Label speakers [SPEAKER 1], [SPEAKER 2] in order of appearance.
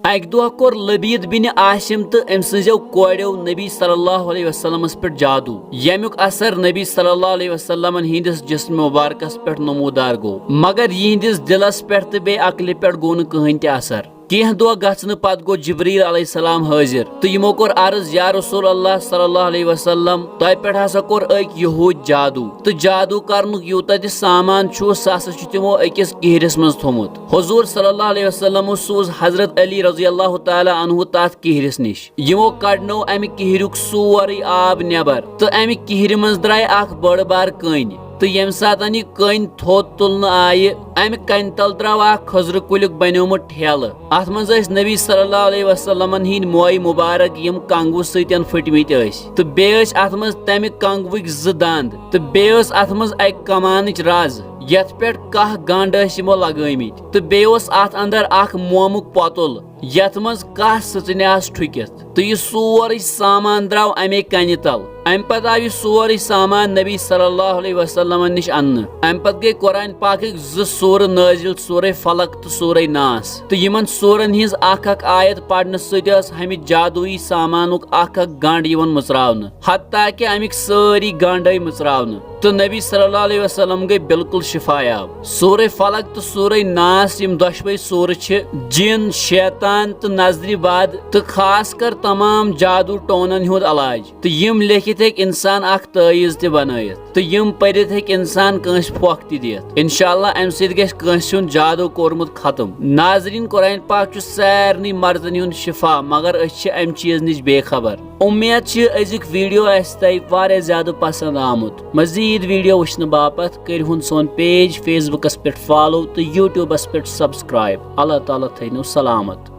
[SPEAKER 1] अक दह कोर लबीद बिन आसिम तो अम सो कोड़ो नबी सल्लल्लाहु अलैहि वसल्लमस पे जादू यमुक असर नबी सल्लल्लाहु अलैहि वसल्लम हिंदिस जिस्म मुबारकस पे नमूदार गो मगर यिंदिस दिलस पे तो बे अकल पे गो न कहीं ते असर कह दह गन पत गो जिब्रील अलैहिस्सलाम हाजिर तो यमो कोर अर्ज या रसूल अल्लाह सल्लल्लाहु अलैहि वसल्लम तय पे हसा कोर अक यहूद जादू तो जादू करनुक यूत तह सामान सह तमो अकिस किहरिस मज थोमुत हुजूर सल्लल्लाहु अलैहि वसल्लम सूज हजरत अली रज़ियल्लाहु तआला अन्हु तथ किहरिस निश यमो कड़नो अमि किहरुक सोरे आब नेबर तो अमि किहर मज द्राय अख बड़ बार कन तो यम सात यह कन थोद तुलन आय अमि कन तल द्राव खजर कुलिक बनोमुत ठेल अत मज नबी सल्लल्लाहु अलैहि वसल्लमन हिंद मोय मुबारक यम कंगु सतन फटमित तो बे अत मज तमि कंगुक ज दांद तो बे अत मज अक कमानच राज यथ पे कह गंड यमो लगमित तो बे अत अंदर अख मोमुक पतुल यथ मज कह सचन ठुकित तो यह सोरे सामान द्राव अमे कन तल अम पत आव यह सोरे सामान नबी सल्लल्लाहु अलैहि वसल्लम निश अन्न अम पत गई कुरान पाक ज सूर नाजिल सूर फलक तो सूर नास तो यमन सूरन हिज अख आयत पढ़न सत हम जादुई सामानुक अख गंड मुचरावन हत्ता कि अमिक सारी गंड मुचरावन तो नबी सल्लल्लाहु अलैहि वसल्लम गई बिल्कुल शिफायाब सूर फलक तो सूर नास यम दशवे सूर जिन शैतान तो नजरी बाद तो खास कर तमाम जादू टोनन हुद इलाज तो यम लिखित हेक इंसान अख तावीज़ ते बनायित तो यम परित हेक इंसान कंस फोख ते दियत इंशाअल्लाह अम सत गस कंस हुन जादू कोरमुत खत्म नाजरीन कुरान पाक छु सारनी मर्दन हुन शिफा मगर अस छ अम चीज निश बेखबर उम्मीद छ अजुक वीडियो तय वारिया ज्यादा पसंद आमुत मजीद वीडियो वुचन बापत कर सोन पेज फेसबुकस पे फॉलो तो यूट्यूबस पे सब्सक्राइब अल्लाह ताला थैनो सलामत।